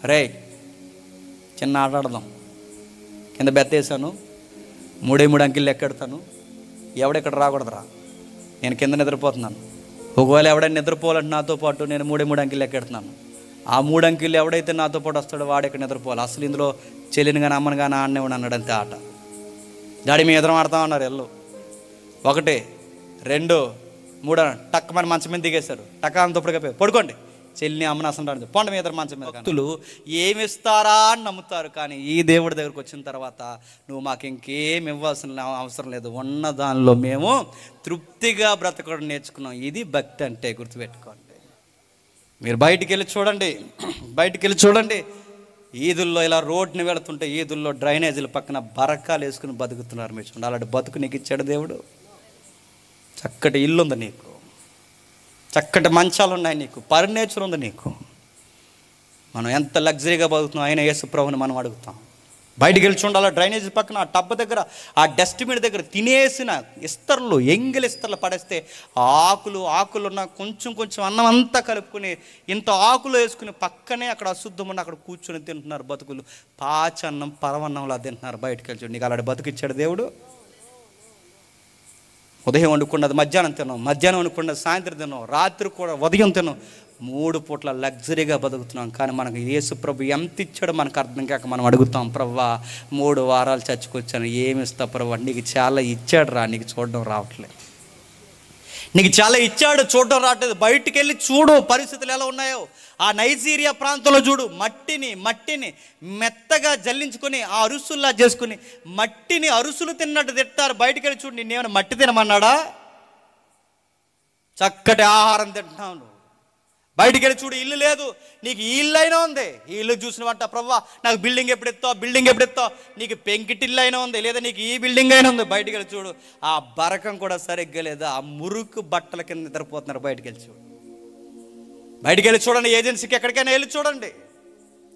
రే చిన్న ఆట ఆడదాం, కింద బెత్తేసాను, 3 అంకెలు ఎక్కెడతాను, ఎవడెక్కడ రాకూడదురా, నేను కింద నిద్రపోతున్నాను. ఒకవేళ ఎవడైనా నిద్రపోవాలంటే నాతో పాటు నేను 3 అంకెలు ఎక్కెడుతున్నాను. ఆ 3 అంకెలు ఎవడైతే నాతో పాటు వస్తాడో వాడెక్కడ నిద్రపోవాలి. అసలు ఇందులో చెల్లిని కానీ అమ్మని కానీ ఆడనివ్వను అన్నాడు. అంతే ఆట. డాడీ మీ ఎదురు ఆడతామన్నారు. ఎల్లు 1 2 3 టక్ మన మంచం మీద దిగేశారు. టక్ అంతప్పుడుగా పడుకోండి, చెల్లిని అమ్మని అసలు పోండి మీ ఇద్దరు మంచం మీద. భక్తులు ఏమిస్తారా అని నమ్ముతారు, కానీ ఈ దేవుడి దగ్గరకు వచ్చిన తర్వాత నువ్వు మాకు ఇంకేం ఇవ్వాల్సిన అవసరం లేదు, ఉన్న దానిలో మేము తృప్తిగా బ్రతకడం నేర్చుకున్నాం. ఇది భక్తి అంటే, గుర్తుపెట్టుకోండి. మీరు బయటికి వెళ్ళి చూడండి, ఈదుల్లో ఇలా రోడ్ని వెళుతుంటే ఈదుల్లో డ్రైనేజీల పక్కన బరకాలు వేసుకుని బతుకుతున్నారు. మీరు చూడండి, అలాంటి బతుకు నీకు ఇచ్చాడు దేవుడు. చక్కటి ఇల్లు ఉంది నీకు, చక్కటి మంచాలు ఉన్నాయి నీకు, ఫర్నిచర్ ఉంది నీకు. మనం ఎంత లగ్జరీగా బతుకుతున్నాం, అయినా యేసు ప్రభుని మనం అడుగుతాం. బయటికి వెళ్ళి చూడాలి, డ్రైనేజ్ పక్కన ఆ టబ్బ దగ్గర, ఆ డస్ట్బిన్ దగ్గర తినేసిన ఇస్తర్లు, ఎంగిలి ఇస్తర్లు పడేస్తే ఆకులు ఉన్న కొంచెం అన్నం అంతా కలుపుకొని ఇంత ఆకులు వేసుకుని పక్కనే అక్కడ అశుద్ధమని అక్కడ కూర్చొని తింటున్నారు బతుకులు. పాచన్నం పరవన్నంలా తింటున్నారు. బయటకు వెళ్ళి చూడండి, నీకు అలాంటి బతుకు ఇచ్చాడు దేవుడు. ఉదయం వండుకున్నది మధ్యాహ్నం తిన్నాం, మధ్యాహ్నం వండుకున్నది సాయంత్రం తిన్నాం, రాత్రి కూడా ఉదయం తిన్నాం. 3 పూట్ల లగ్జరీగా బతుకుతున్నాం. కానీ మనకు యేసు ప్రభు ఎంత ఇచ్చాడో మనకు అర్థం కాక మనం అడుగుతాం, ప్రవ్వా 3 వారాలు చచ్చికొచ్చాను, ఏమి ఇస్తా ప్రవ్వా? నీకు చాలా ఇచ్చాడు రా, నీకు చూడడం రావట్లేదు. నీకు చాలా ఇచ్చాడు, చూడడం రావట్లేదు. బయటికి వెళ్ళి చూడు పరిస్థితులు ఎలా ఉన్నాయో. ఆ నైజీరియా ప్రాంతంలో చూడు, మట్టిని మెత్తగా జల్లించుకొని ఆ అరుసుల్లా చేసుకుని మట్టిని అరుసులు తిన్నట్టు తింటారు. బయటికి వెళ్ళి చూడు, నిన్నేమైనా మట్టి తినమన్నాడా? చక్కటి ఆహారం తింటున్నావు. బయటికి వెళ్ళి చూడు, ఇల్లు లేదు, నీకు ఈ ఇల్లు అయినా ఉంది. ఈ ఇల్లు చూసినవంట, ప్రవ్వా నాకు బిల్డింగ్ ఎప్పుడు ఎత్తావు, నీకు పెంకిటిల్లు అయినా ఉంది, లేదా నీకు ఈ బిల్డింగ్ అయినా ఉంది. బయటికి వెళ్ళి చూడు, ఆ బరకం కూడా సరిగ్గా లేదు, ఆ మురుకు బట్టల కింద నిద్రపోతున్నారు. బయటికి వెళ్ళి చూడండి, ఏజెన్సీకి ఎక్కడికైనా వెళ్ళి చూడండి.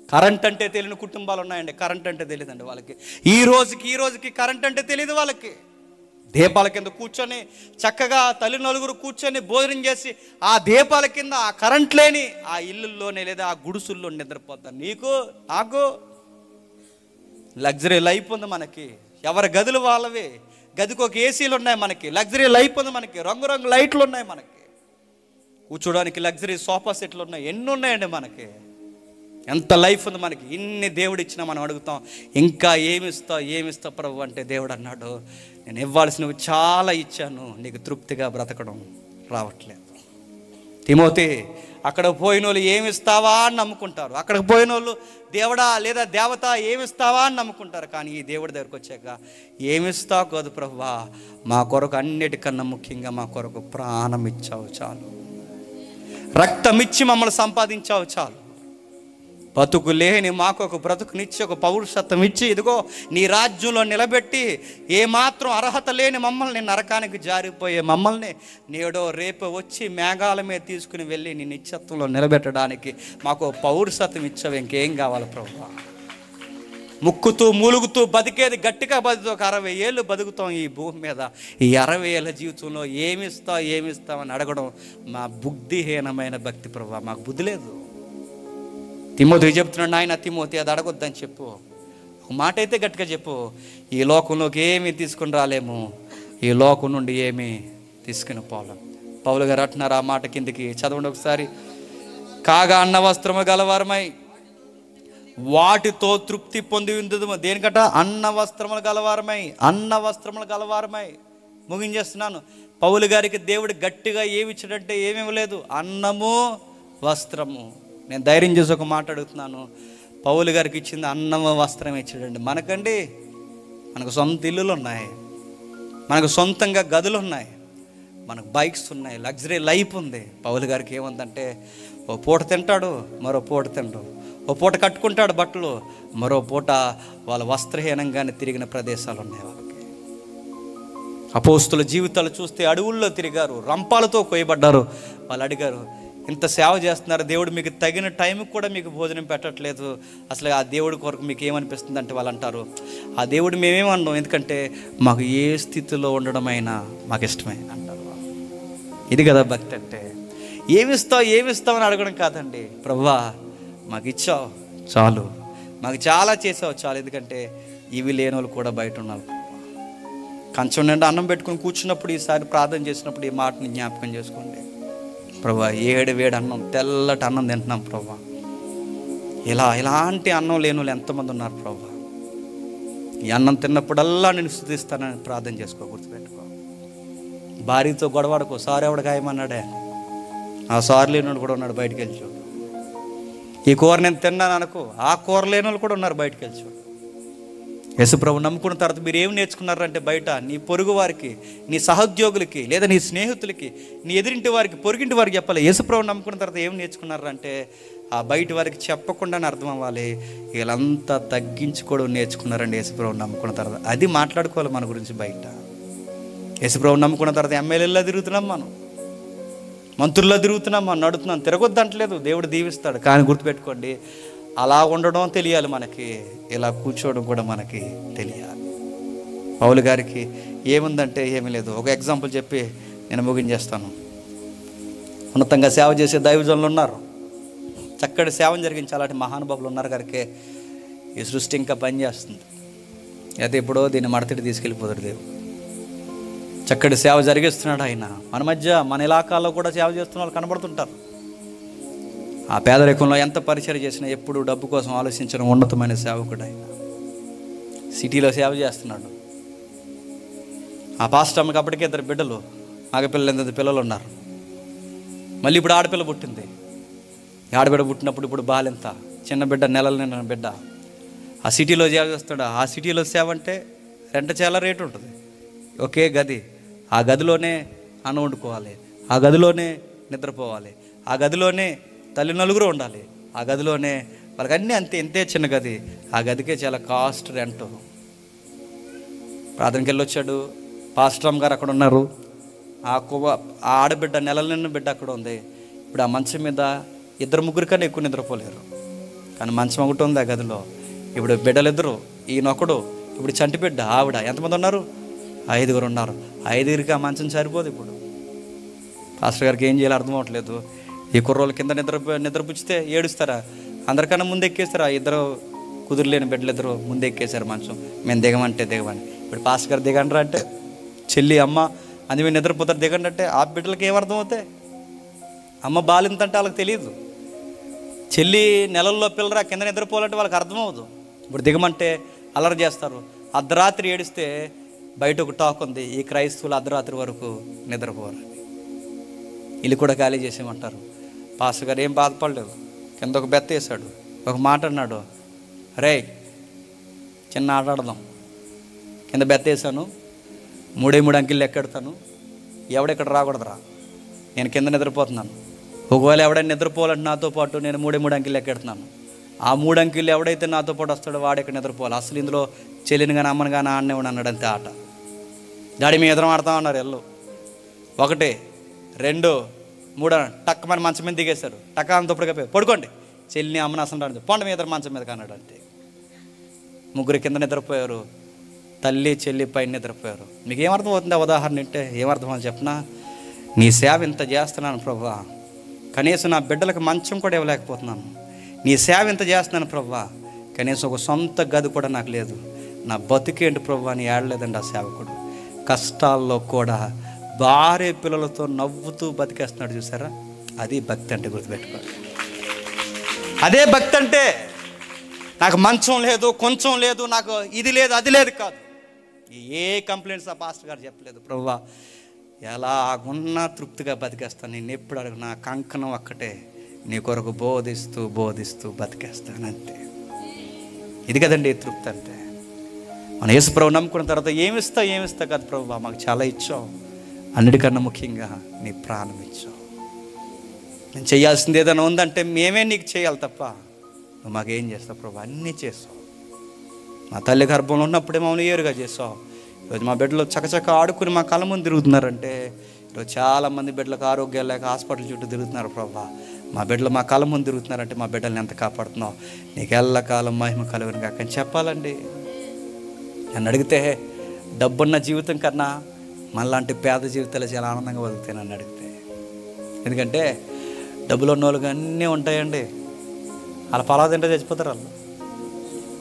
కరెంట్ అంటే తెలియని కుటుంబాలు ఉన్నాయండి. కరెంట్ అంటే తెలియదండి వాళ్ళకి. ఈ రోజుకి కరెంట్ అంటే తెలియదు వాళ్ళకి. దీపాల కింద కూర్చొని చక్కగా తల్లి నలుగురు కూర్చొని భోజనం చేసి ఆ దీపాల కింద ఆ కరెంట్ లేని ఆ ఇల్లుల్లోనే లేదా ఆ గుడుసుల్లో నిద్రపోతారు. నాకు లగ్జరీ లైఫ్ ఉంది మనకి. ఎవరి గదులు వాళ్ళవే, గదికి ఒక ఏసీలు ఉన్నాయి మనకి. లగ్జరీ లైఫ్ ఉంది మనకి, రంగురంగు లైట్లు ఉన్నాయి మనకి, కూర్చోడానికి లగ్జరీ సోఫా సెట్లు ఉన్నాయి, ఎన్ని ఉన్నాయండి మనకి. ఎంత లైఫ్ ఉంది మనకి. ఇన్ని దేవుడు ఇచ్చినా మనం అడుగుతాం, ఇంకా ఏమిస్తా ప్రభు అంటే దేవుడు అన్నాడు, నేను ఇవ్వాల్సినవి చాలా ఇచ్చాను, నీకు తృప్తిగా బ్రతకడం రావట్లేదు. తిమోతి, అక్కడ పోయిన వాళ్ళు ఏమిస్తావా అని నమ్ముకుంటారు. అక్కడికి పోయిన వాళ్ళు దేవుడా లేదా దేవత ఏమిస్తావా అని నమ్ముకుంటారు. కానీ ఈ దేవుడి దగ్గరకు వచ్చాక ఏమిస్తావు కాదు ప్రభువా, మా కొరకు అన్నిటికన్నా ముఖ్యంగా మా కొరకు ప్రాణం ఇచ్చావు చాలు, రక్తం ఇచ్చి మమ్మల్ని సంపాదించావు చాలు, బతుకు లేని మాకు ఒక బ్రతుకునిచ్చి ఒక పౌరుషత్వం ఇచ్చి ఇదిగో నీ రాజ్యంలో నిలబెట్టి ఏమాత్రం అర్హత లేని మమ్మల్ని నరకానికి జారిపోయే మమ్మల్ని నేడో రేపు వచ్చి మేఘాల మీద తీసుకుని వెళ్ళి నీ నిత్యత్వంలో నిలబెట్టడానికి మాకు పౌరుషత్వం ఇచ్చావు. ఇంకేం కావాలి ప్రభువా? ముక్కుతూ మూలుగుతూ బతికేది గట్టిగా బతుకుతూ ఒక 60 ఏళ్ళు బతుకుతాం ఈ భూమి మీద. ఈ 60 ఏళ్ళ జీవితంలో ఏమిస్తామని అడగడం మా బుద్ధిహీనమైన భక్తి ప్రభువా. మాకు బుద్ధి లేదు. తిమోతికి చెప్తున్నాడు, నాయన తిమోతి అది అడగొద్దని చెప్పు. ఒక మాట అయితే గట్టిగా చెప్పు, ఈ లోకంలోకి ఏమీ తీసుకుని రాలేము, ఈ లోకం నుండి ఏమీ తీసుకుని పోలేం. పౌలు గారు అంటున్నారు ఆ మాట కిందికి చదవండి ఒకసారి. కాగా అన్న వస్త్రము గలవారమై వాటితో తృప్తి పొంది ఉందదు. దేనికట? అన్న వస్త్రములు గలవారమై. ముగించేస్తున్నాను. పౌలు గారికి దేవుడు గట్టిగా ఏమి ఇచ్చాడంటే ఏమేమి లేదు, అన్నము వస్త్రము. నేను ధైర్యం చేసి ఒక మాట అడుగుతున్నాను, పౌలు గారికి ఇచ్చింది అన్నము వస్త్రం ఇచ్చాడండి. మనకు సొంత ఇల్లులు ఉన్నాయి, మనకు సొంతంగా గదులు ఉన్నాయి, మనకు బైక్స్ ఉన్నాయి, లగ్జరీ లైఫ్ ఉంది. పౌలు గారికి ఏముందంటే ఓ పూట తింటాడు, మరో పూట తింటాడు, ఓ పూట కట్టుకుంటాడు బట్టలు, మరో పూట వాళ్ళ వస్త్రహీనంగానే తిరిగిన ప్రదేశాలు ఉన్నాయి వాళ్ళకి. అపోస్తుల జీవితాలు చూస్తే అడవుల్లో తిరిగారు, రంపాలతో కోయబడ్డారు. వాళ్ళు అడిగారు, ఇంత సేవ చేస్తున్నారు, దేవుడు మీకు తగిన టైంకి కూడా మీకు భోజనం పెట్టట్లేదు, అసలు ఆ దేవుడి కొరకు మీకు ఏమనిపిస్తుంది అంటే వాళ్ళు అంటారు, ఆ దేవుడు మేమేమన్నాం, ఎందుకంటే మాకు ఏ స్థితిలో ఉండడమైనా మాకు ఇష్టమే అంటారు. ఇది కదా భక్తి అంటే. ఏమిస్తావు అని అడగడం కాదండి. ప్రభువా మాకు ఇచ్చావు చాలు, మాకు చాలా చేసావు చాలు. ఎందుకంటే ఇవి లేని వాళ్ళు కూడా బయట ఉన్నారు. కంచం నిండా అన్నం పెట్టుకుని కూర్చున్నప్పుడు ఈసారి ప్రార్థన చేసినప్పుడు ఈ మాటని జ్ఞాపకం చేసుకోండి. ప్రభా, వేడి అన్నం, తెల్లటి అన్నం తింటున్నాం ప్రభా. ఇలాంటి అన్నం లేని వాళ్ళు ఎంతమంది ఉన్నారు ప్రభా. ఈ అన్నం తిన్నప్పుడల్లా నేను స్తుతిస్తానని ప్రార్థన చేసుకో, గుర్తుపెట్టుకో. భార్యతో గొడవడుకో, సారు ఎవడ గాయమన్నాడే, ఆ సారు లేనివాడు కూడా ఉన్నాడు, బయటికి వెళ్ళి చూడు. ఈ కూర నేను తిన్నాను అనుకో, ఆ కూర లేని వాళ్ళు కూడా ఉన్నారు, బయటికి వెళ్ళి చూడు. యేసుప్రభు నమ్ముకున్న తర్వాత మీరు ఏం నేర్చుకున్నారంటే, బయట నీ పొరుగు వారికి, నీ సహోద్యోగులకి, లేదా నీ స్నేహితులకి, నీ ఎదురింటి వారికి, పొరుగింటి వారికి చెప్పాలి. యేసుప్రభు నమ్ముకున్న తర్వాత ఏం నేర్చుకున్నారంటే, ఆ బయట వారికి చెప్పకుండానే అర్థం అవ్వాలి. వీళ్ళంతా తగ్గించుకోవడం నేర్చుకున్నారండి యేసుప్రభు నమ్ముకున్న తర్వాత. అది మాట్లాడుకోవాలి మన గురించి బయట. యేసుప్రభు నమ్ముకున్న తర్వాత ఎమ్మెల్యేలా తిరుగుతున్నాం, మనం మంత్రుల్లో తిరుగుతున్నాం, మనం నడుతున్నాం. తిరగొద్దు అంటలేదు, దేవుడు దీవిస్తాడు. కానీ గుర్తుపెట్టుకోండి, అలా ఉండడం తెలియాలి మనకి, ఇలా కూర్చోవడం కూడా మనకి తెలియాలి. పౌలు గారికి ఏముందంటే ఏమీ లేదు. ఒక ఎగ్జాంపుల్ చెప్పి నేను ముగించేస్తాను. ఉన్నతంగా సేవ చేసే దైవజనులు ఉన్నారు, చక్కటి సేవను జరిగించాలంటే మహానుభావులు ఉన్నారు కనుకే ఈ సృష్టి ఇంకా పనిచేస్తుంది. అయితే ఎప్పుడో దీన్ని మడతడి తీసుకెళ్ళిపోతాడు దేవుడు. చక్కటి సేవ జరిగిస్తున్నాడు ఆయన. మన మధ్య, మన ఇలాకాల్లో కూడా సేవ చేస్తున్న వాళ్ళు కనబడుతుంటారు. ఆ పేదరికంలో ఎంత పరిచయం చేసినా ఎప్పుడు డబ్బు కోసం ఆలోచించిన ఉన్నతమైన సేవకుడు ఆయన. సిటీలో సేవ చేస్తున్నాడు. ఆ పాస్టర్ అమ్మకి అప్పటికే 2 బిడ్డలు, మగపిల్లలు 8 పిల్లలు ఉన్నారు. మళ్ళీ ఇప్పుడు ఆడపిల్ల పుట్టింది. ఆడబిడ్డ పుట్టినప్పుడు ఇప్పుడు బాలెంత, చిన్న బిడ్డ, నెలలు నిండిన బిడ్డ. ఆ సిటీలో సేవ చేస్తాడు. ఆ సిటీలో సేవ అంటే రెంట్ చాలా రేటు ఉంటుంది. ఒకే గది, ఆ గదిలోనే అన్నం వండుకోవాలి, ఆ గదిలోనే నిద్రపోవాలి, ఆ గదిలోనే తల్లి నలుగురు ఉండాలి, ఆ గదిలోనే వాళ్ళకి అన్నీ ఇంతే చిన్న గది. ఆ గదికే చాలా కాస్ట్ రెంట్. ప్రార్థనకి వెళ్ళి వచ్చాడు, పాస్టర్ గారు అక్కడ ఉన్నారు. ఆ ఆడబిడ్డ, నెలల నిండిన బిడ్డ అక్కడ ఉంది. ఇప్పుడు ఆ మంచం మీద 2-3 కన్నా ఎక్కువ నిద్రపోలేరు. కానీ మంచం ఒకటి ఉంది ఆ గదిలో. ఇప్పుడు బిడ్డలిద్దరు, ఈయనొకడు, ఇప్పుడు చంటి బిడ్డ, ఆవిడ. ఎంతమంది ఉన్నారు? 5 ఉన్నారు. 5 ఆ మంచం సరిపోదు. ఇప్పుడు పాస్టర్ గారికి ఏం చేయాలో అర్థం అవ్వట్లేదు. ఈ కుర్రోళ్ళ కింద నిద్రపుచ్చితే ఏడుస్తారా? అందరికన్నా ముందు ఎక్కేస్తారా? 2 కుదురులేని బిడ్డలిద్దరు ముందు ఎక్కేశారు మంచం. మేము దిగమంటే దిగమని. ఇప్పుడు పాస్టర్ గారు దిగండ్రా అంటే, చెల్లి అమ్మ అందుకే నిద్రపోతారు దిగండి అంటే, ఆ బిడ్డలకి ఏమర్థం అవుతాయి? అమ్మ బాలింతంటే వాళ్ళకి తెలియదు. చెల్లి నెలల్లో పిల్లరా కింద నిద్రపోవాలంటే వాళ్ళకి అర్థమవుదు. ఇప్పుడు దిగమంటే అల్లరి చేస్తారు. అర్ధరాత్రి ఏడిస్తే బయట ఒక టాక్ ఉంది, ఈ క్రైస్తవులు అర్ధరాత్రి వరకు నిద్రపోవాలని. ఇల్లు కూడా ఖాళీ చేసేయమంటారు. పాస్టర్ గారు ఏం బాధపడలేదు. కింద ఒక బెత్త వేసాడు, ఒక మాట అన్నాడు, రే చిన్న ఆట ఆడదాం. కింద బెత్త వేసాను, 3 అంకెళ్ళు ఎక్కెడతాను, ఎవడెక్కడ రాకూడదురా, నేను కింద నిద్రపోతున్నాను. ఒకవేళ ఎవడైనా నిద్రపోవాలంటే నాతో పాటు నేను 3 అంకెళ్ళు ఎక్కెడుతున్నాను. ఆ 3 అంకెళ్ళు ఎవడైతే నాతో పాటు వస్తాడో వాడెక్కడ నిద్రపోవాలి. అసలు ఇందులో చెల్లిని కానీ అమ్మని కానీ ఆడనేవాడు అన్నాడు. అంతే ఆట. డాడీ మీ ఎదురు ఆడతామన్నారు. ఎల్లు 1 2 3 టక్ మన మంచం మీద దిగేశారు. టక్ అంతప్పుడుగా పడుకోండి, చెల్లిని అమ్మని అసలు రాడు, పొండ మీ ఎదురు మంచం మీద కన్నాడు. అంతే. 3 కింద నిద్రపోయారు, తల్లి చెల్లి పైన నిద్రపోయారు. మీకు ఏమర్థం అవుతుంది? ఉదాహరణ అంటే ఏమర్థం అని చెప్పనా? నీ సేవ ఇంత చేస్తున్నాను ప్రభువా, కనీసం నా బిడ్డలకు మంచం కూడా ఇవ్వలేకపోతున్నాను. నీ సేవ ఇంత చేస్తున్నాను ప్రభువా, కనీసం ఒక సొంత గది కూడా నాకు లేదు. నా బతుకేంటి ప్రభువా అని ఏడలేదండి ఆ సేవకుడు. కష్టాల్లో కూడా భార్య పిల్లలతో నవ్వుతూ బతికేస్తున్నాడు. చూసారా? అది భక్తి అంటే. గుర్తుపెట్టుకోండి, అదే భక్తి అంటే. నాకు మంచం లేదు, కొంచెం లేదు, నాకు ఇది లేదు, అది లేదు కాదు. ఏ కంప్లైంట్స్ ఆ పాస్టర్ గారు చెప్పలేదు. ప్రభువా ఎలాగున్నా తృప్తిగా బతికేస్తాను, నేను ఎప్పుడు అడుగు, నా కంకణం ఒక్కటే, నీ కొరకు బోధిస్తూ బోధిస్తూ బతికేస్తాను. అంతే. ఇది కదండి తృప్తి అంటే. మన యేసుప్రభు నమ్ముకున్న తర్వాత ఏమిస్తా కాదు ప్రభువా, మాకు చాలా ఇచ్చావు, అన్నిటికన్నా ముఖ్యంగా నీ ప్రాణం ఇచ్చావు. నేను చేయాల్సింది ఏదైనా ఉందంటే మేమే నీకు చేయాలి తప్ప నువ్వు మాకేం చేస్తావు ప్రభు? అన్నీ చేస్తావు. మా తల్లి గర్భంలో ఉన్నప్పుడే మమ్మల్ని ఏరుగా చేసావు. ఈరోజు మా బిడ్డలు చకచక ఆడుకుని మా కళ్ళ ముందు తిరుగుతున్నారంటే, ఈరోజు చాలామంది బిడ్డలకు ఆరోగ్యాలు లేక హాస్పిటల్ చుట్టూ తిరుగుతున్నారు ప్రభా. మా బిడ్డలు మా కళ్ళ ముందు తిరుగుతున్నారంటే మా బిడ్డల్ని ఎంత కాపాడుతున్నావు, నీకు ఎల్లకాలం మహిమ కలుగును కాక అని చెప్పాలండి. నన్ను అడిగితే డబ్బున్న జీవితం కన్నా మనలాంటి పేద జీవితాలు చాలా ఆనందంగా బతుకుతాయి నన్ను అడిగితే. ఎందుకంటే డబ్బులు ఉన్న వాళ్ళకి అన్నీ ఉంటాయండి, అలా పలావ్ తింటే చచ్చిపోతారు వాళ్ళు.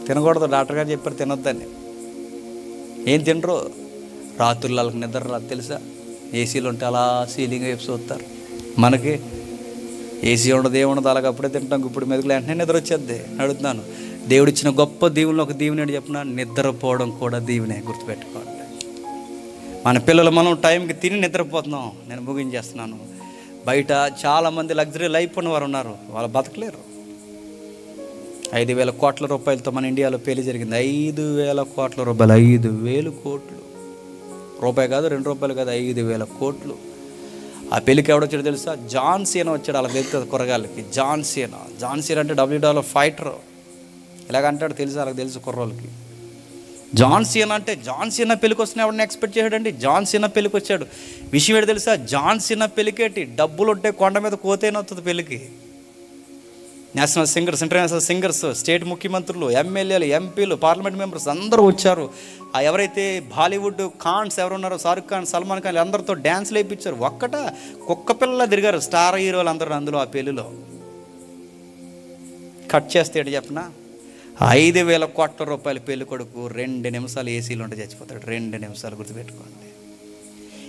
తినకూడదు, డాక్టర్ గారు చెప్పారు తినొద్దని. ఏం తినరు, రాత్రులు వాళ్ళకి నిద్ర రాదు తెలుసా. ఏసీలు ఉంటే అలా సీలింగ్ వైపు చూస్తారు. మనకి ఏసీ ఉండదు, ఏముండదు, అలాగ అప్పుడే తింటాం. ఇప్పుడు మెదుగులు వెంటనే నిద్ర వచ్చేద్ది. అడుగుతున్నాను, దేవుడిచ్చిన గొప్ప దీవుల్లో ఒక దీవెని ఏంటి చెప్పిన, నిద్రపోవడం కూడా దీవెనే, గుర్తుపెట్టుకోండి. మన పిల్లలు మనం టైంకి తిని నిద్రపోతున్నాం. నేను ముగించేస్తున్నాను. బయట చాలామంది లగ్జరీ లైఫ్ ఉన్నవారు ఉన్నారు, వాళ్ళు బతకలేరు. 5,000 కోట్ల రూపాయలతో మన ఇండియాలో పెళ్లి జరిగింది. 5,000 కోట్ల రూపాయలు, 5,000 కోట్లు. రూపాయి కాదు, 2 రూపాయలు కాదు, 5,000 కోట్లు. ఆ పెళ్ళికి ఎవడొచ్చాడు తెలుసా? జాన్ సీనా వచ్చాడు. అలా తెలుస్తుంది కుర్రగాళ్ళకి. జాన్ సీనా అంటే WWE ఫైటర్. ఇలాగంటాడు తెలుసు, అలాగ తెలుసు కుర్రోళ్ళకి. జాన్ సీనా అంటే, జాన్ సీనా పెళ్ళికి వస్తున్నా ఎవడన్నా ఎక్స్పెక్ట్ చేయడండి. జాన్ సీనా పెళ్ళికి వచ్చాడు. విషయం ఏంటి తెలుసా? జాన్ సీనా పెళ్ళికేటి డబ్బులు ఉంటే కొండ మీద కోతేనవుతుంది పెళ్ళికి. National singers, international singers, state ముఖ్యమంత్రులు, ఎమ్మెల్యేలు, ఎంపీలు, పార్లమెంట్ మెంబర్స్ అందరూ వచ్చారు. ఆ ఎవరైతే బాలీవుడ్ ఖాన్స్ ఎవరు ఉన్నారో, షారుఖ్ ఖాన్, సల్మాన్ ఖాన్, అందరితో డ్యాన్స్లు వేయించారు. ఒక్కట కుక్క పిల్లలా తిరిగారు స్టార్ హీరోలు అందరూ అందులో ఆ పెళ్ళిలో. కట్ చేస్తే ఏంటి చెప్పనా, 5,000 కోట్ల రూపాయల పెళ్లి కొడుకు 2 నిమిషాలు ఏసీలో ఉంటే చచ్చిపోతాడు. 2 నిమిషాలు, గుర్తుపెట్టుకోండి.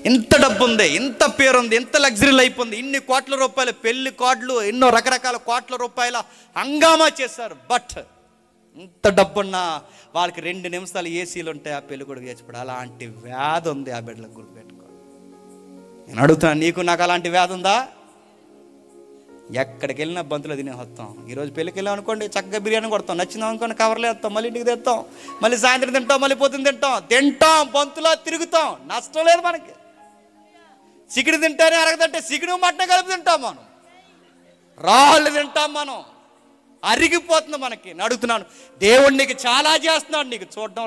ఇంత డబ్బు ఉంది, ఇంత పేరుంది, ఇంత లగ్జరీ లైఫ్ ఉంది, ఇన్ని కోట్ల రూపాయల పెళ్లి కార్డులు, ఎన్నో రకరకాల కోట్ల రూపాయల హంగామా చేశారు. బట్ ఇంత డబ్బున్నా వాళ్ళకి 2 నిమిషాలు ఏసీలు ఉంటాయి, ఆ పెళ్లి కొడుకు చచ్చిపోడు. అలాంటి వ్యాధి ఉంది ఆ బిడ్డలకు, గుర్తుపెట్టుకోండి. నేను అడుగుతున్నాను, నీకు నాకు అలాంటి వ్యాధి ఉందా? ఎక్కడికి వెళ్ళినా బంతులు తినే వస్తాం. ఈరోజు పెళ్ళికి వెళ్ళాం అనుకోండి, చక్కగా బిర్యానీ కొడతాం, నచ్చిందాం అనుకోండి కవర్లో వేస్తాం, మళ్ళీ ఇంటికి తెస్తాం, మళ్ళీ సాయంత్రం తింటాం, మళ్ళీ పొద్దున్న తింటాం, బంతులో తిరుగుతాం. నష్టం లేదు మనకి. చికెన్ తింటానే అరగదంటే చికెన్ మటన్ కలిపి తింటాం మనం, రాళ్ళు తింటాం మనం, అరిగిపోతుంది మనకి. అడుగుతున్నాను, దేవుడు నీకు చాలా చేస్తున్నాడు, నీకు చూడడం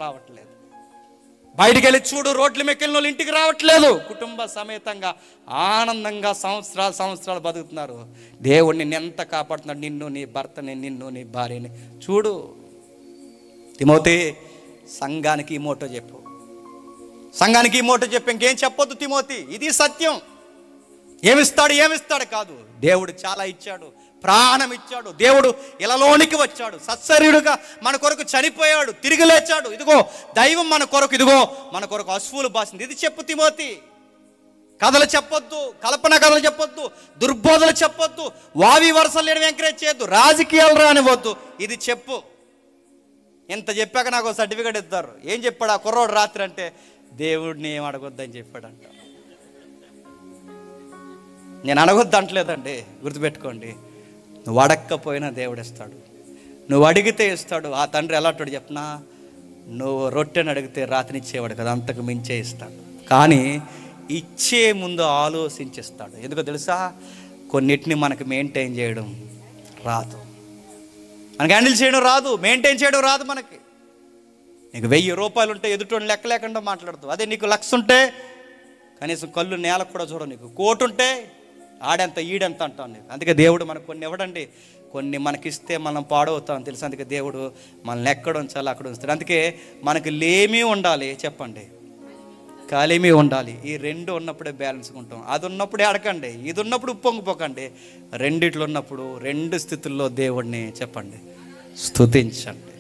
రావట్లేదు. బయటికి వెళ్ళి చూడు, రోడ్ల మెక్కిన వాళ్ళు ఇంటికి రావట్లేదు. కుటుంబ సమేతంగా ఆనందంగా సంవత్సరాలు బతుకుతున్నారు. దేవుడు నిన్ను ఎంత కాపాడుతున్నాడు, నిన్ను, నీ భర్తని, నిన్ను, నీ భార్యని. చూడు తిమోతి, సంఘానికి ఈ మోటో చెప్పు, ఇంకేం చెప్పొద్దు తిమోతి. ఇది సత్యం. ఏమిస్తాడు కాదు, దేవుడు చాలా ఇచ్చాడు, ప్రాణం ఇచ్చాడు. దేవుడు ఇలలోనికి వచ్చాడు, సత్సర్యుడుగా మన కొరకు చనిపోయాడు, తిరిగి లేచాడు. ఇదిగో దైవం మన కొరకు అశ్వులు బాసింది. ఇది చెప్పు తిమోతి. కథలు చెప్పొద్దు, కల్పన కథలు చెప్పొద్దు, దుర్బోధలు చెప్పొద్దు, వావి వరుసలు లేని ఎంకరేజ్ చేయొద్దు, రాజకీయాలు రానివ్వద్దు. ఇది చెప్పు. ఇంత చెప్పాక నాకు సర్టిఫికేట్ ఇస్తారు. ఏం చెప్పాడు ఆ కుర్రోడు రాత్రి అంటే, దేవుడిని ఏం అడగొద్దని చెప్పాడంట. నేను అడగొద్దు అంటలేదండి, గుర్తుపెట్టుకోండి. నువ్వు అడగకపోయినా దేవుడు ఇస్తాడు, నువ్వు అడిగితే ఇస్తాడు. ఆ తండ్రి ఎలాంటి చెప్పినా, నువ్వు రొట్టెని అడిగితే రాత్రినిచ్చేవాడు కదా, అంతకు మించే ఇస్తాడు. కానీ ఇచ్చే ముందు ఆలోచించిస్తాడు. ఎందుకో తెలుసా, కొన్నిటిని మనకు మెయింటైన్ చేయడం రాదు, మనకి హ్యాండిల్ చేయడం రాదు, మెయింటైన్ చేయడం రాదు మనకి. నీకు 1000 రూపాయలు ఉంటే ఎదుటోని లెక్క లేకుండా మాట్లాడుతావు. అదే నీకు 1,00,000 ఉంటే కనీసం కళ్ళు నేలకు కూడా చూడవు. నీకు 1,00,000 ఉంటే ఆడెంత ఈడెంత అంటాం నీకు. అందుకే దేవుడు మనకు కొన్ని ఇవ్వడండి, కొన్ని మనకిస్తే మనం పాడవుతాం తెలుసు. అందుకే దేవుడు మనల్ని ఎక్కడ ఉంచాలి అక్కడ ఉంచుతాడు. అందుకే మనకి లేమి ఉండాలి, చెప్పండి, కాలేమీ ఉండాలి. ఈ 2 ఉన్నప్పుడే బ్యాలెన్స్గా ఉంటాం. అది ఉన్నప్పుడే అడగండి, ఇది ఉన్నప్పుడు ఉప్పొంగిపోకండి. రెండిట్లో ఉన్నప్పుడు 2 స్థితుల్లో దేవుడిని చెప్పండి స్తుతించండి.